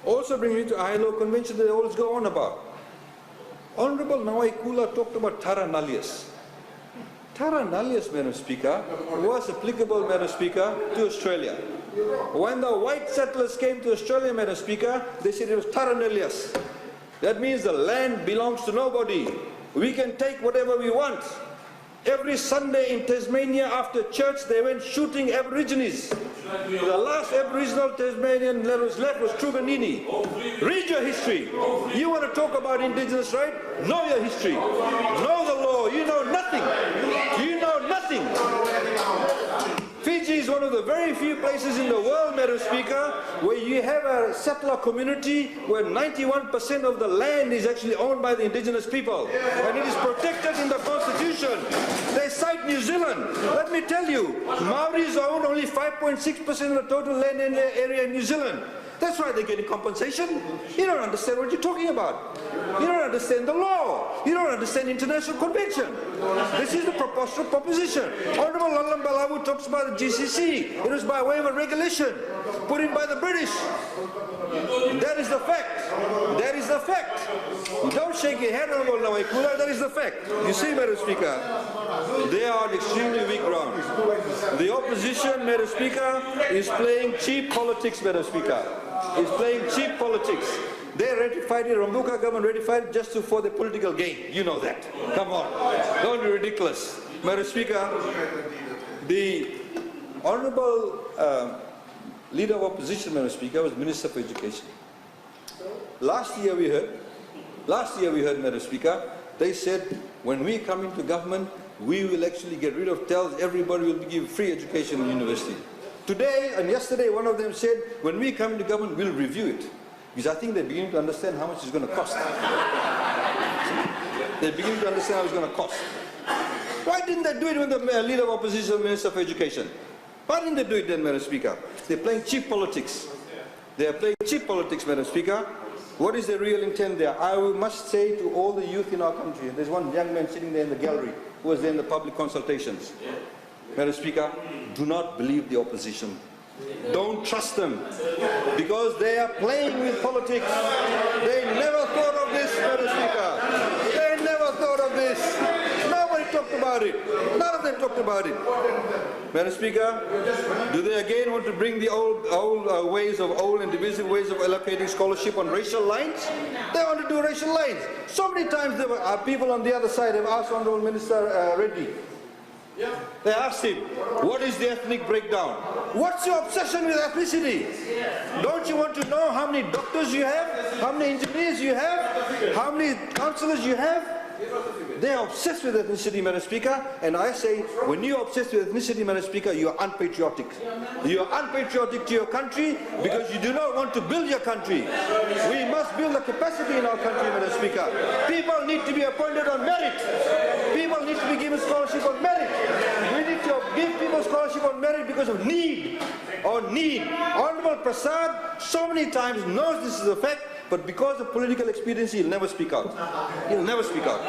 Also brings me to ILO Convention that they always go on about. Honourable Nawaikula talked about terra nullius. Terra nullius, Madam Speaker, was applicable, Madam Speaker, to Australia. When the white settlers came to Australia, Madam Speaker, they said it was terra nullius. That means the land belongs to nobody. We can take whatever we want. Every Sunday in Tasmania after church, they went shooting Aborigines. The last Aboriginal Tasmanian that was left was Truganini. Read your history. You want to talk about indigenous right? Know your history. Know the law. You know nothing. You know nothing. Fiji is one of the very few places in the world, Madam Speaker, where you have a settler community where 91% of the land is actually owned by the indigenous people. And it is protected in the Constitution. They cite New Zealand. Let me tell you, Maoris own only 5.6% of the total land area in New Zealand. That's why they're getting compensation. You don't understand what you're talking about. You don't understand the law. You don't understand international convention. This is the preposterous proposition. Honourable Lalam Balawu talks about the GCC. It was by way of a regulation put in by the British. That is the fact. That is the fact. Don't shake your head, Honourable Nawaikula. That is the fact. You see, Madam Speaker, they are on extremely weak ground. The opposition, Madam Speaker, is playing cheap politics, Madam Speaker. Is playing cheap politics. They ratified it, Rambuka government ratified it just for the political gain. You know that. Come on. Don't be ridiculous. Madam Speaker, the Honourable Leader of Opposition, Madam Speaker, was Minister for Education. Last year we heard, Madam Speaker, they said, when we come into government, we will actually get rid of TELS, everybody will give free education in university. Today and yesterday, one of them said, when we come into government, we'll review it. Because I think they're beginning to understand how much it's going to cost. They're beginning to understand how it's going to cost. Why didn't they do it when the Leader of Opposition was Minister for Education? Why didn't they do it then, Madam Speaker? They're playing cheap politics. They are playing cheap politics, Madam Speaker. What is the real intent there? I must say to all the youth in our country, there's one young man sitting there in the gallery who was there in the public consultations. Madam Speaker, do not believe the opposition. Don't trust them, because they are playing with politics. They never thought of this, Madam Speaker. They never thought of this. Nobody talked about it. None of them talked about it. Madam Speaker, do they again want to bring the old ways of old and divisive ways of allocating scholarship on racial lines? They want to do racial lines. So many times there were people on the other side have asked Honourable Minister Reddy. They asked him, what is the ethnic breakdown? What's your obsession with ethnicity? Don't you want to know how many doctors you have? How many engineers you have? How many councillors you have? They are obsessed with ethnicity, Madam Speaker, and I say, when you are obsessed with ethnicity, Madam Speaker, you are unpatriotic. You are unpatriotic to your country because you do not want to build your country. We must build the capacity in our country, Madam Speaker. People need to be appointed on merit. People need to be given scholarship on merit. We need to give people scholarship on merit because of need. Honorable Prasad so many times knows this is a fact, but because of political expediency, he'll never speak out. He'll never speak out.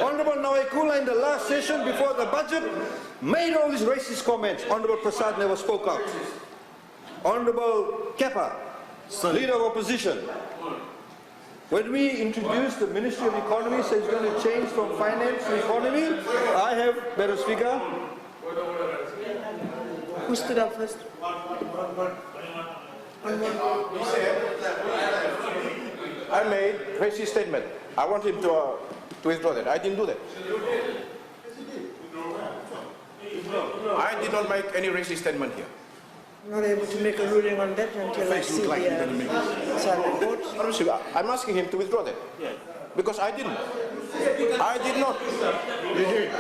Honorable Nawaikula in the last session before the budget made all these racist comments. Honorable Prasad never spoke out. Honorable Kepa, leader of opposition, when we introduced the Ministry of Economy, so it's going to change from finance to economy, I have, Madam Speaker.
Who stood up first?
I made racist statement. I want him to withdraw that. I didn't do that. I did not make any racist statement here.
I'm not able to make a ruling on that until I see the SAR report.
I'm asking him to withdraw that. Because I didn't. I did not.
You did.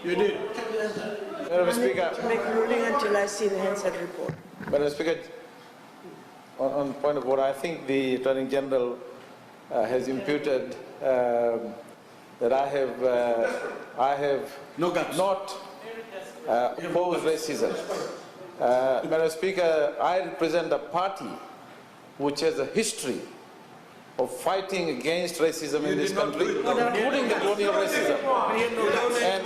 You did.
Madam Speaker.
To make a ruling until I see the Hansard report.
Madam Speaker, on point of order, I think the Attorney General has imputed that I have
No guts.
not opposed racism. Madam Speaker, I represent a party which has a history of fighting against racism in this country, including the colonial racism. And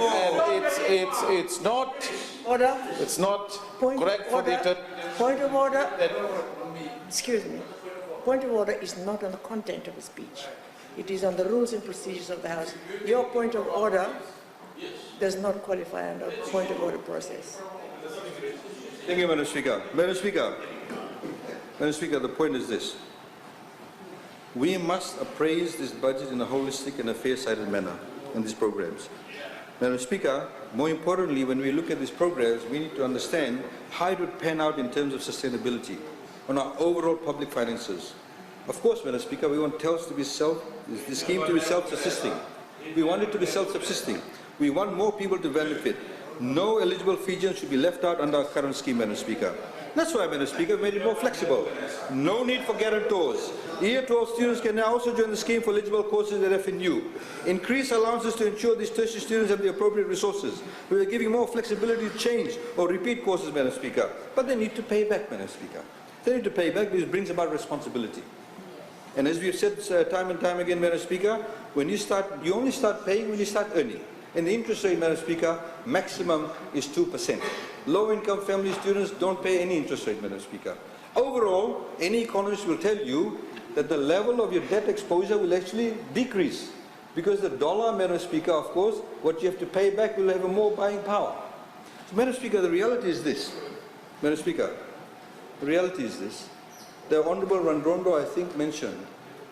it's not
Order.
it's not
Point
correct for the
order. Point of order. Excuse me. Point of order is not on the content of the speech. It is on the rules and procedures of the House. Your point of order does not qualify under point of order process.
Thank you, Madam Speaker. Madam Speaker, the point is this. We must appraise this budget in a holistic and a fair-sided manner in these programs. Madam Speaker, more importantly, when we look at these programs, we need to understand how it would pan out in terms of sustainability on our overall public finances. Of course, Madam Speaker, we want TELS to be the scheme to be self-subsisting. We want it to be self-subsisting. We want more people to benefit. No eligible Fijians should be left out under our current scheme, Madam Speaker. That's why, Madam Speaker, we made it more flexible. No need for guarantors. Year 12 students can now also join the scheme for eligible courses at FNU. Increase allowances to ensure these tertiary students have the appropriate resources. We are giving more flexibility to change or repeat courses, Madam Speaker. But they need to pay back, Madam Speaker. They need to pay back because it brings about responsibility. And as we've said time and time again, Madam Speaker, when you only start paying when you start earning. And the interest rate, Madam Speaker, maximum is 2%. Low-income family students don't pay any interest rate, Madam Speaker. Overall, any economist will tell you that the level of your debt exposure will actually decrease. Because the dollar, Madam Speaker, of course, what you have to pay back will have a more buying power. So, Madam Speaker, the reality is this. Madam Speaker, the reality is this. The Honourable Randrondo, I think, mentioned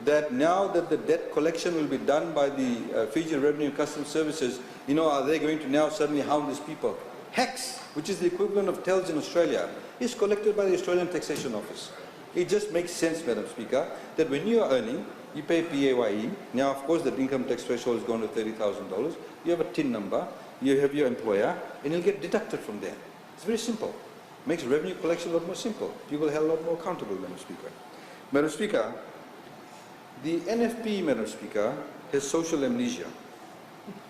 that now that the debt collection will be done by the Fijian Revenue and Customs Services, are they going to now suddenly hound these people? HEX, which is the equivalent of TELS in Australia, is collected by the Australian Taxation Office. It just makes sense, Madam Speaker, that when you are earning, you pay PAYE. Now, of course, the income tax threshold has gone to $30,000. You have a TIN number, you have your employer, and you'll get deducted from there. It's very simple. Makes revenue collection a lot more simple. People are held a lot more accountable, Madam Speaker. Madam Speaker, the NFP, Madam Speaker, has social amnesia.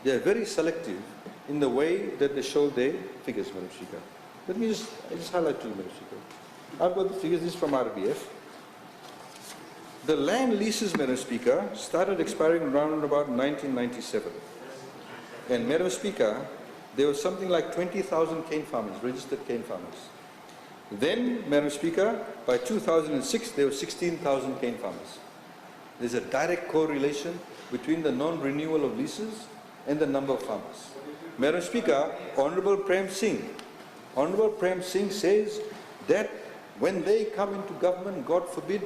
They are very selective in the way that they show their figures, Madam Speaker. Let me just highlight to you, Madam Speaker. I've got the figures, this is from RBF. The land leases, Madam Speaker, started expiring around about 1997. And Madam Speaker, there was something like 20,000 cane farmers, registered cane farmers. Then, Madam Speaker, by 2006, there were 16,000 cane farmers. There's a direct correlation between the non-renewal of leases and the number of farmers. Madam Speaker, Honourable Prem Singh says that when they come into government, God forbid,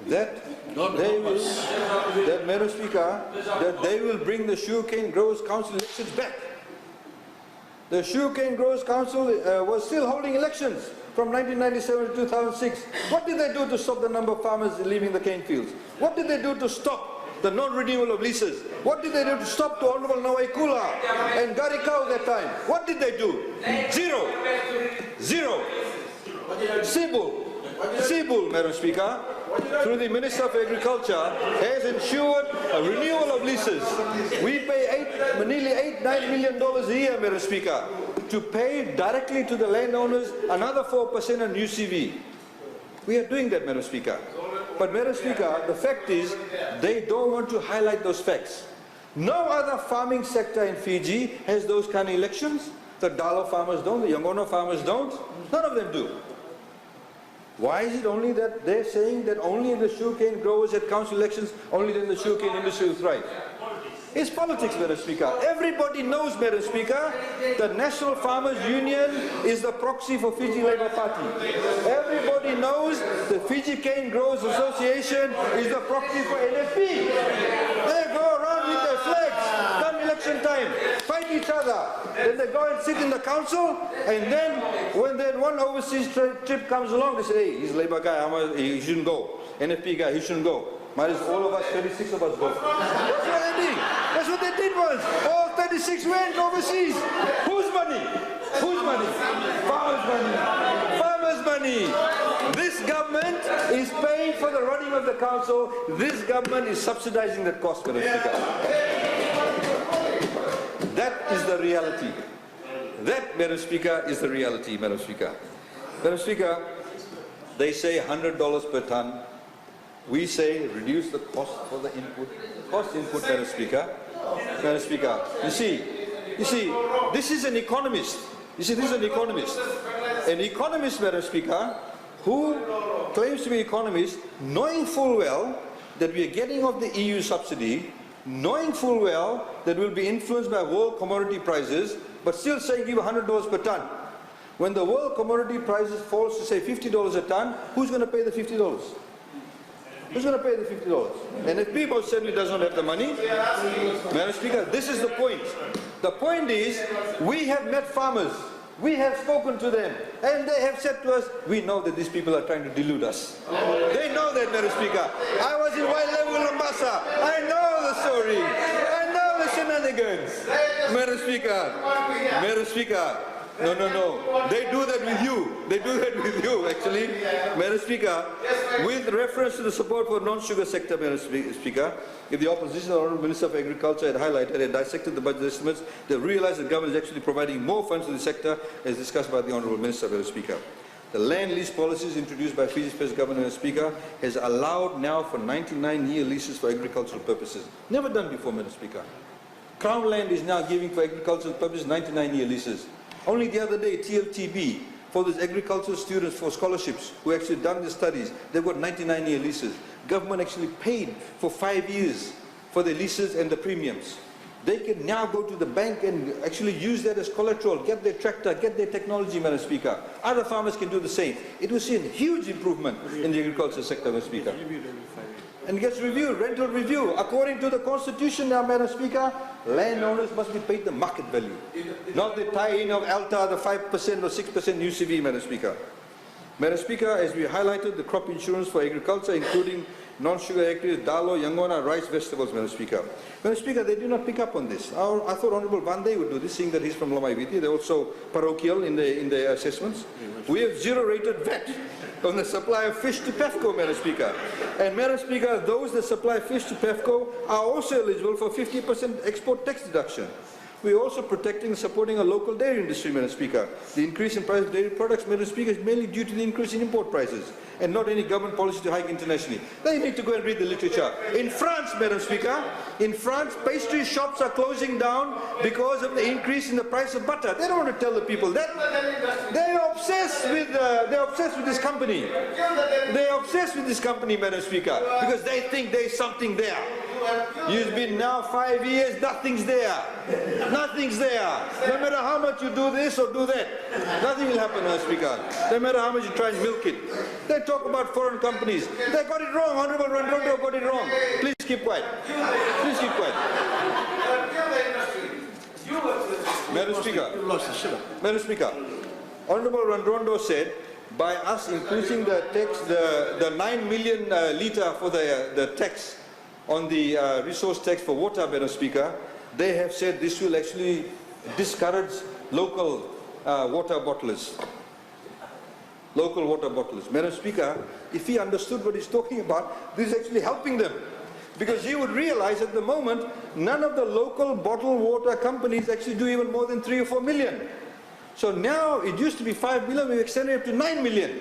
that Madam Speaker, that they will bring the Sugarcane Growers Council elections back. The Sugarcane Growers Council was still holding elections from 1997 to 2006. What did they do to stop the number of farmers leaving the cane fields? What did they do to stop the non-renewal of leases? What did they do to stop to Honourable Nawaikula and Garikau at that time? What did they do? Zero. Cebu, Madam Speaker, through the Minister of Agriculture, has ensured a renewal of leases. We pay nearly $8-9 million a year, Madam Speaker, to pay directly to the landowners another 4% on UCV. We are doing that, Madam Speaker. But, Madam Speaker, the fact is they don't want to highlight those facts. No other farming sector in Fiji has those kind of elections. The Dalo farmers don't, the Yangona farmers don't. None of them do. Why is it only that they're saying that only the sugarcane growers at council elections, only then the sugarcane industry will thrive? It's politics, Madam Speaker. Everybody knows, Madam Speaker, the National Farmers Union is the proxy for Fiji Labour Party. Everybody knows the Fiji Cane Growers Association is the proxy for NFP. They go around with their flags, come election time, fight each other. Then they go and sit in the council, and then when that one overseas trip comes along, they say, hey, he's a Labour guy, he shouldn't go. NFP guy, he shouldn't go. Might as all of us, 36 of us go. That's what they did. That's what they did once. All 36 went overseas. Whose money? Whose money? Farmers' money. Farmers' money. This government is paying for the running of the council. This government is subsidizing that cost, Madam Speaker. That is the reality. That, Madam Speaker, is the reality, Madam Speaker. Madam Speaker, they say $100 per tonne. We say reduce the cost for the input. Cost input, Madam Speaker. Madam Speaker, you see, this is an economist. You see, this is an economist. An economist, Madam Speaker, who claims to be an economist, knowing full well that we are getting off the EU subsidy, knowing full well that we'll be influenced by world commodity prices, but still saying give $100 per tonne. When the world commodity prices falls to say $50 a tonne, who's going to pay the $50? Who's going to pay the $50? And if people certainly does not have the money, Madam Speaker, this is the point. The point is, we have met farmers, we have spoken to them, and they have said to us, we know that these people are trying to delude us. They know that, Madam Speaker. I was in White Level, Mombasa. I know the story. I know the shenanigans. Madam Speaker, Madam Speaker, no. They do that with you. They do that with you, actually. Madam Speaker, with reference to the support for non-sugar sector, Madam Speaker, if the opposition, the Honourable Minister of Agriculture had highlighted and dissected the budget estimates, they realised that the government is actually providing more funds to the sector, as discussed by the Honourable Minister, Madam Speaker. The land lease policies introduced by Fiji's first government, Madam Speaker, has allowed now for 99-year leases for agricultural purposes. Never done before, Madam Speaker. Crown land is now giving for agricultural purposes 99-year leases. Only the other day, TLTB, for those agricultural students for scholarships who actually done the studies, they've got 99-year leases. Government actually paid for 5 years for the leases and the premiums. They can now go to the bank and actually use that as collateral, get their tractor, get their technology, Madam Speaker. Other farmers can do the same. It will see a huge improvement in the agriculture sector, Madam Speaker. And it gets reviewed, rental review. According to the Constitution now, Madam Speaker, landowners must be paid the market value, not the tie-in of ALTA, the 5% or 6% UCV, Madam Speaker. Madam Speaker, as we highlighted, the crop insurance for agriculture, including non-sugar activities, Dalo, Yangona, rice, vegetables, Madam Speaker. Madam Speaker, they do not pick up on this. I thought Honourable Vande would do this, seeing that he's from Lomaiviti. They're also parochial in their assessments. We have zero-rated VAT on the supply of fish to PEFCO, Madam Speaker. And Madam Speaker, those that supply fish to PEFCO are also eligible for 50% export tax deduction. We are also protecting and supporting a local dairy industry, Madam Speaker. The increase in price of dairy products, Madam Speaker, is mainly due to the increase in import prices and not any government policy to hike internationally. They need to go and read the literature. In France, Madam Speaker, in France, pastry shops are closing down because of the increase in the price of butter. They don't want to tell the people that. They're obsessed with this company. They're obsessed with this company, Madam Speaker, because they think there's something there. You've been now 5 years, nothing's there. Nothing's there. No matter how much you do this or do that, nothing will happen, Madam Speaker. No matter how much you try and milk it. They talk about foreign companies. They got it wrong. Honourable Randrondo got it wrong. Please keep quiet. Please keep quiet. Madam Speaker. Madam Speaker. Honourable Randrondo said, by us increasing the tax, the 9 million litre for the tax on the resource tax for water, Madam Speaker, they have said this will actually discourage local water bottlers. Local water bottlers. Madam Speaker, if he understood what he's talking about, this is actually helping them. Because you would realize at the moment, none of the local bottled water companies actually do even more than 3 or 4 million. So now, it used to be 5 million, we've extended it to 9 million.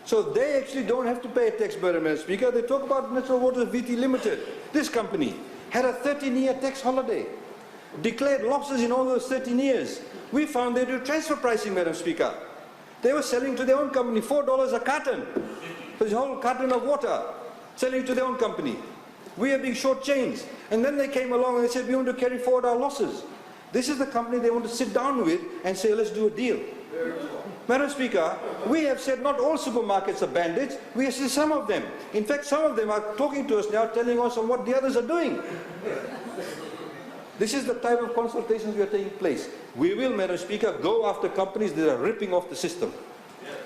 So they actually don't have to pay a tax burden, Madam Speaker. They talk about Natural Waters VT Limited. This company had a 13-year tax holiday, declared losses in all those 13 years. We found they do transfer pricing, Madam Speaker. They were selling to their own company $4 a carton for this whole carton of water, selling to their own company. We are being shortchanged. And then they came along and they said, we want to carry forward our losses. This is the company they want to sit down with and say, let's do a deal. Madam Speaker, we have said not all supermarkets are bandits. We have said some of them. In fact, some of them are talking to us now, telling us on what the others are doing. This is the type of consultations we are taking place. We will, Madam Speaker, go after companies that are ripping off the system.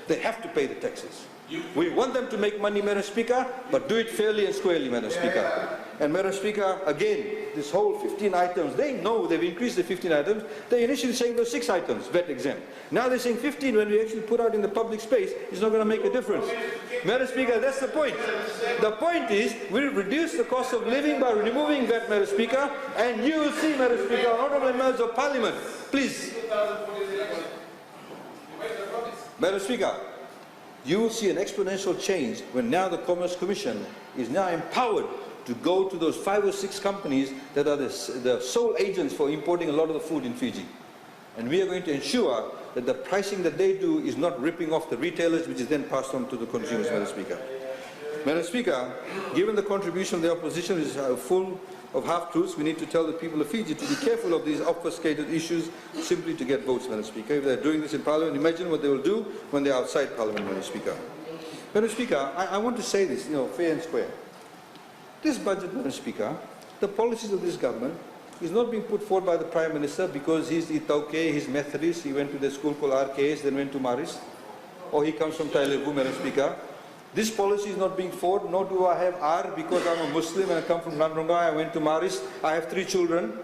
They have to pay the taxes. We want them to make money, Madam Speaker, but do it fairly and squarely, Madam Speaker. And Madam Speaker, again, this whole 15 items, they know they've increased the 15 items. They initially saying those 6 items, VAT exempt. Now they're saying 15 when we actually put out in the public space, it's not going to make a difference. Madam Speaker, that's the point. The point is, we'll reduce the cost of living by removing VAT, Madam Speaker, and you will see, Madam Speaker, Honourable Members of Parliament, please. Madam Speaker, you will see an exponential change when now the Commerce Commission is now empowered to go to those 5 or 6 companies that are the sole agents for importing a lot of the food in Fiji. And we are going to ensure that the pricing that they do is not ripping off the retailers, which is then passed on to the consumers, Madam Speaker. Madam Speaker, given the contribution of the opposition is full of half-truths, we need to tell the people of Fiji to be careful of these obfuscated issues simply to get votes, Madam Speaker. If they're doing this in Parliament, imagine what they will do when they're outside Parliament, Madam Speaker. Madam Speaker, I want to say this, fair and square. This budget, Madam Speaker, the policies of this government is not being put forward by the Prime Minister because he's Itauke, he's Methodist, he went to the school called RKS, then went to Maris, or he comes from Tailevu, Madam Speaker. This policy is not being forward, nor do I have R because I'm a Muslim and I come from Nandronga, I went to Maris, I have 3 children.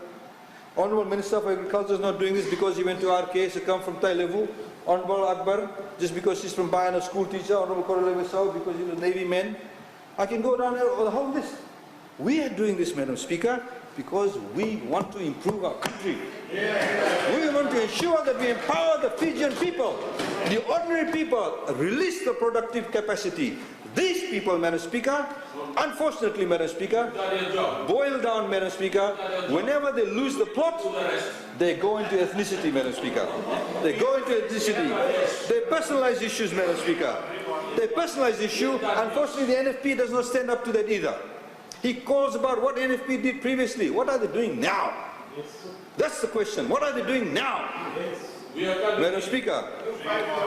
Honourable Minister for Agriculture is not doing this because he went to RKS, he come from Tailevu. Honourable Akbar, just because she's from Bayan, a school teacher. Honourable Koralewe Sau, because he's a Navy man. I can go down there, the whole list. We are doing this, Madam Speaker, because we want to improve our country. We want to ensure that we empower the Fijian people, the ordinary people, release the productive capacity. These people, Madam Speaker, unfortunately, Madam Speaker, boil down, Madam Speaker, whenever they lose the plot, they go into ethnicity, Madam Speaker. They go into ethnicity. They personalize issues, Madam Speaker. They personalize issue. Unfortunately, the NFP does not stand up to that either. He calls about what NFP did previously. What are they doing now? That's the question. What are they doing now? Madam Speaker,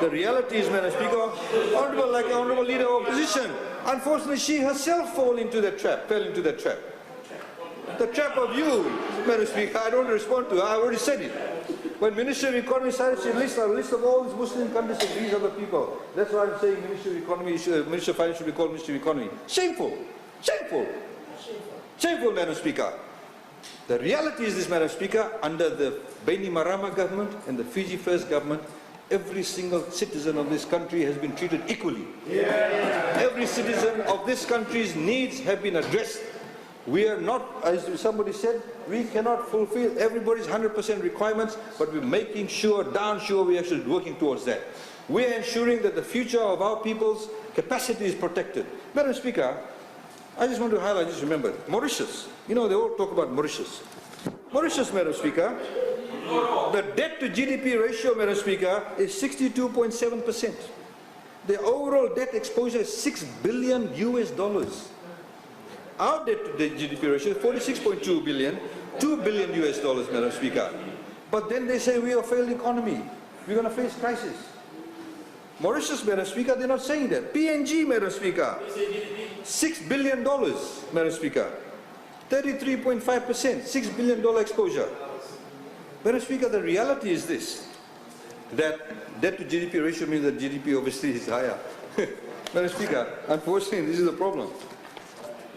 the reality is, Madam Speaker, Honourable Leader of Opposition, unfortunately she herself fell into that trap. The trap of you, Madam Speaker, I don't respond to her, I already said it. When Minister of Economy started, she lists a list of all these Muslim countries and these other people. That's why I'm saying Minister of Economy, Minister of Finance should be called Minister of Economy. Shameful. Shameful. Shameful, Madam Speaker. The reality is this, Madam Speaker, under the Bainimarama government and the Fiji First government, every single citizen of this country has been treated equally. Every citizen of this country's needs have been addressed. We are not, as somebody said, we cannot fulfill everybody's 100% requirements, but we're making sure, darn sure, we're actually working towards that. We're ensuring that the future of our people's capacity is protected. Madam Speaker, I just want to highlight, just remember, Mauritius. They all talk about Mauritius. Mauritius, Madam Speaker, the debt to GDP ratio, Madam Speaker, is 62.7%. The overall debt exposure is $6 billion US. Our debt to the GDP ratio is 46.2 billion, $2 billion US, Madam Speaker. But then they say we are a failed economy. We're going to face crisis. Mauritius, Madam Speaker, they're not saying that. PNG, Madam Speaker, $6 billion, Madam Speaker. 33.5%, $6 billion exposure. Madam Speaker, the reality is this, that debt to GDP ratio means that GDP obviously is higher. Madam Speaker, unfortunately, this is the problem.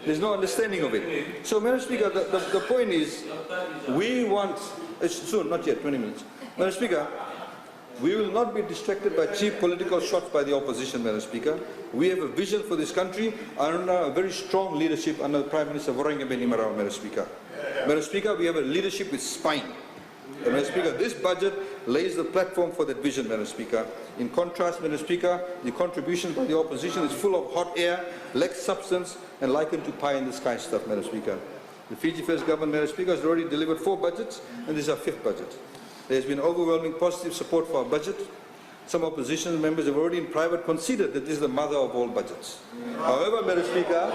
There's no understanding of it. So, Madam Speaker, the point is, we want, soon, not yet, 20 minutes. Madam Speaker, We will not be distracted by cheap political shots by the opposition, Madam Speaker. We have a vision for this country under a very strong leadership under the Prime Minister Vorenga Benimarau, Madam Speaker. Madam Speaker, we have a leadership with spine. And Madam Speaker, this budget lays the platform for that vision, Madam Speaker. In contrast, Madam Speaker, the contribution by the opposition is full of hot air, lacks substance, and likened to pie in the sky stuff, Madam Speaker. The Fiji First Government, Madam Speaker, has already delivered 4 budgets, and this is our 5th budget. There has been overwhelming positive support for our budget. Some opposition members have already in private conceded that this is the mother of all budgets. However, Madam Speaker,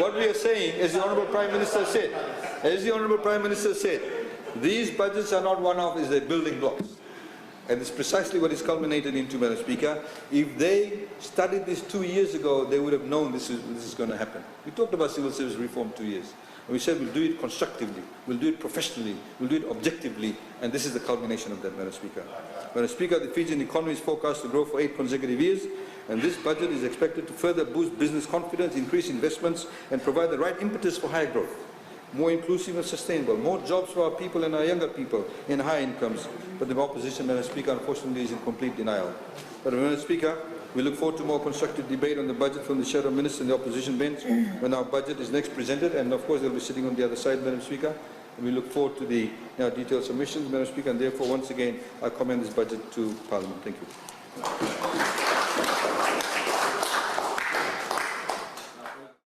what we are saying, as the Honourable Prime Minister said, these budgets are not one-off, they're building blocks. And it's precisely what is culminated into, Madam Speaker. If they studied this 2 years ago, they would have known this is going to happen. We talked about civil service reform 2 years. And we said we'll do it constructively, we'll do it professionally, we'll do it objectively, and this is the culmination of that, Madam Speaker. Madam Speaker, the Fijian economy is forecast to grow for 8 consecutive years, and this budget is expected to further boost business confidence, increase investments, and provide the right impetus for higher growth. More inclusive and sustainable, more jobs for our people and our younger people in high incomes. But the opposition, Madam Speaker, unfortunately is in complete denial. But Madam Speaker, we look forward to more constructive debate on the budget from the Shadow Minister and the opposition bench when our budget is next presented, and of course they'll be sitting on the other side, Madam Speaker. And we look forward to the detailed submissions, Madam Speaker, and therefore once again I commend this budget to Parliament. Thank you.